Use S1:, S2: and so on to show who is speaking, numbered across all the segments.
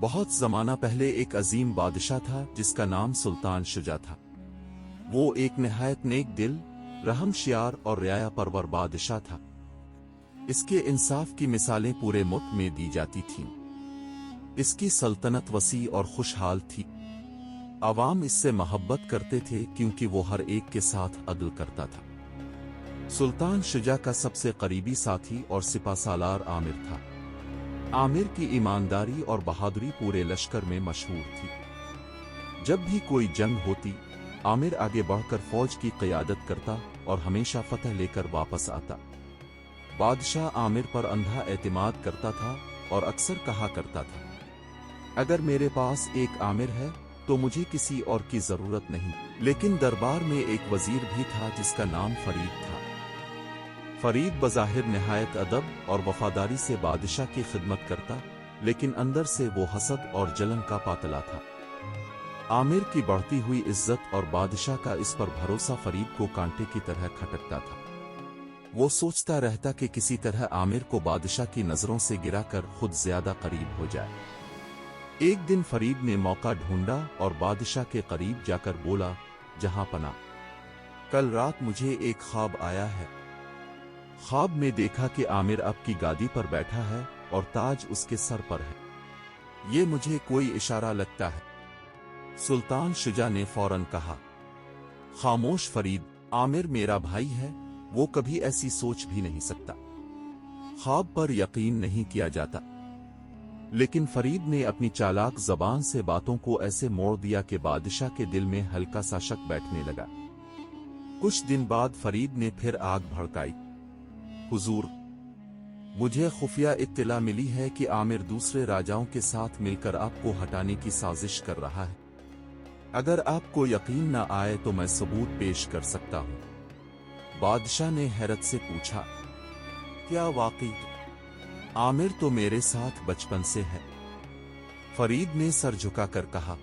S1: بہت زمانہ پہلے ایک عظیم بادشاہ تھا جس کا نام سلطان شجاع تھا۔ وہ ایک نہایت نیک دل، رحم شیار اور رعایا پرور بادشاہ تھا۔ اس کے انصاف کی مثالیں پورے ملک میں دی جاتی تھیں۔ اس کی سلطنت وسیع اور خوشحال تھی۔ عوام اس سے محبت کرتے تھے کیونکہ وہ ہر ایک کے ساتھ عدل کرتا تھا۔ سلطان شجاع کا سب سے قریبی ساتھی اور سپہ سالار عامر تھا۔ عامر کی ایمانداری اور بہادری پورے لشکر میں مشہور تھی۔ جب بھی کوئی جنگ ہوتی، عامر آگے بڑھ کر فوج کی قیادت کرتا اور ہمیشہ فتح لے کر واپس آتا۔ بادشاہ عامر پر اندھا اعتماد کرتا تھا اور اکثر کہا کرتا تھا، اگر میرے پاس ایک عامر ہے تو مجھے کسی اور کی ضرورت نہیں۔ لیکن دربار میں ایک وزیر بھی تھا جس کا نام فرید تھا۔ فرید بظاہر نہایت ادب اور وفاداری سے بادشاہ کی خدمت کرتا، لیکن اندر سے وہ حسد اور جلن کا پاتلا تھا۔ عامر کی بڑھتی ہوئی عزت اور بادشاہ کا اس پر بھروسہ فرید کو کانٹے کی طرح کھٹکتا تھا۔ وہ سوچتا رہتا کہ کسی طرح عامر کو بادشاہ کی نظروں سے گرا کر خود زیادہ قریب ہو جائے۔ ایک دن فرید نے موقع ڈھونڈا اور بادشاہ کے قریب جا کر بولا، جہاں پناہ، کل رات مجھے ایک خواب آیا ہے۔ خواب میں دیکھا کہ عامر اب کی گادی پر بیٹھا ہے اور تاج اس کے سر پر ہے۔ یہ مجھے کوئی اشارہ لگتا ہے۔ سلطان شجاع نے فوراً کہا، خاموش فرید، عامر میرا بھائی ہے، وہ کبھی ایسی سوچ بھی نہیں سکتا۔ خواب پر یقین نہیں کیا جاتا۔ لیکن فرید نے اپنی چالاک زبان سے باتوں کو ایسے موڑ دیا کہ بادشاہ کے دل میں ہلکا سا شک بیٹھنے لگا۔ کچھ دن بعد فرید نے پھر آگ بھڑکائی، حضور، مجھے خفیہ اطلاع ملی ہے کہ عامر دوسرے راجاؤں کے ساتھ مل کر آپ کو ہٹانے کی سازش کر رہا ہے۔ اگر آپ کو یقین نہ آئے تو میں ثبوت پیش کر سکتا ہوں۔ بادشاہ نے حیرت سے پوچھا، کیا واقعی؟ عامر تو میرے ساتھ بچپن سے ہے۔ فرید نے سر جھکا کر کہا،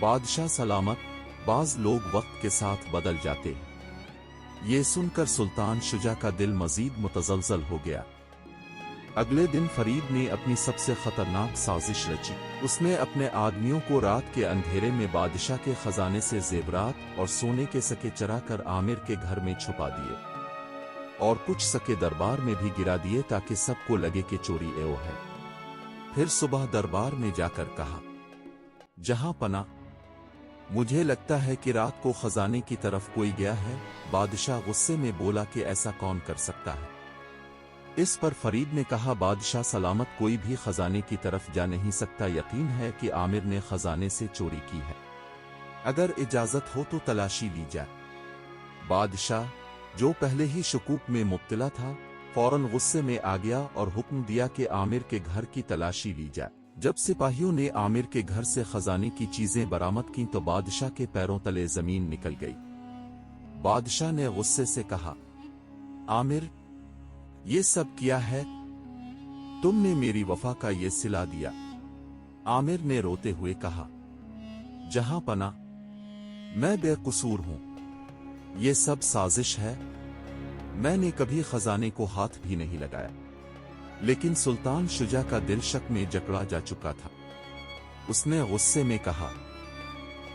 S1: بادشاہ سلامت، بعض لوگ وقت کے ساتھ بدل جاتے ہیں۔ یہ سن کر سلطان شجاع کا دل مزید متزلزل ہو گیا۔ اگلے دن فرید نے اپنی سب سے خطرناک سازش رچی۔ اس نے اپنے آدمیوں کو رات کے اندھیرے میں بادشاہ کے خزانے سے زیورات اور سونے کے سکے چرا کر عامر کے گھر میں چھپا دیے، اور کچھ سکے دربار میں بھی گرا دیے تاکہ سب کو لگے کہ چوری ایو ہے۔ پھر صبح دربار میں جا کر کہا، جہاں پناہ، مجھے لگتا ہے کہ رات کو خزانے کی طرف کوئی گیا ہے۔ بادشاہ غصے میں بولا کہ ایسا کون کر سکتا ہے؟ اس پر فرید نے کہا، بادشاہ سلامت، کوئی بھی خزانے کی طرف جا نہیں سکتا۔ یقین ہے کہ عامر نے خزانے سے چوری کی ہے۔ اگر اجازت ہو تو تلاشی لی جائے۔ بادشاہ، جو پہلے ہی شکوک میں مبتلا تھا، فوراً غصے میں آ گیا اور حکم دیا کہ عامر کے گھر کی تلاشی لی جائے۔ جب سپاہیوں نے عامر کے گھر سے خزانے کی چیزیں برآمد کیں تو بادشاہ کے پیروں تلے زمین نکل گئی۔ بادشاہ نے غصے سے کہا، عامر، یہ سب کیا ہے؟ تم نے میری وفا کا یہ صلہ دیا۔ عامر نے روتے ہوئے کہا، جہاں پناہ، میں بے قصور ہوں، یہ سب سازش ہے، میں نے کبھی خزانے کو ہاتھ بھی نہیں لگایا۔ لیکن سلطان شجاع کا دل شک میں جکڑا جا چکا تھا۔ اس نے غصے میں کہا،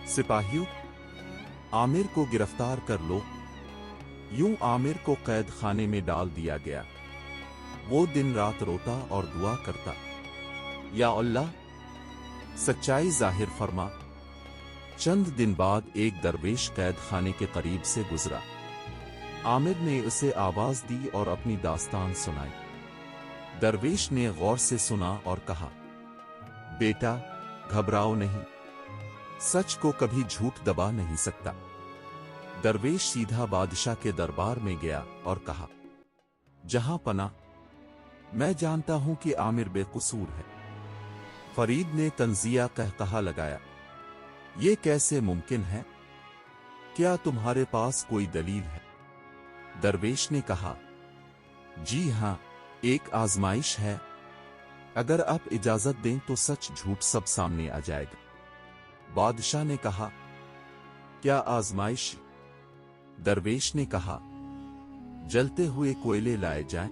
S1: سپاہیوں، عامر کو گرفتار کر لو۔ یوں عامر کو قید خانے میں ڈال دیا گیا۔ وہ دن رات روتا اور دعا کرتا، یا اللہ، سچائی ظاہر فرما۔ چند دن بعد ایک درویش قید خانے کے قریب سے گزرا۔ عامر نے اسے آواز دی اور اپنی داستان سنائی۔ درویش نے غور سے سنا اور کہا، بیٹا، گھبراؤ نہیں، سچ کو کبھی جھوٹ دبا نہیں سکتا۔ درویش سیدھا بادشاہ کے دربار میں گیا اور کہا، جہاں پناہ، میں جانتا ہوں کہ عامر بے قصور ہے۔ فرید نے طنزیہ قہقہا لگایا، یہ کیسے ممکن ہے؟ کیا تمہارے پاس کوئی دلیل ہے؟ درویش نے کہا، جی ہاں، ایک آزمائش ہے۔ اگر آپ اجازت دیں تو سچ جھوٹ سب سامنے آ جائے گا۔ بادشاہ نے کہا، کیا آزمائش؟ درویش نے کہا، جلتے ہوئے کوئلے لائے جائیں۔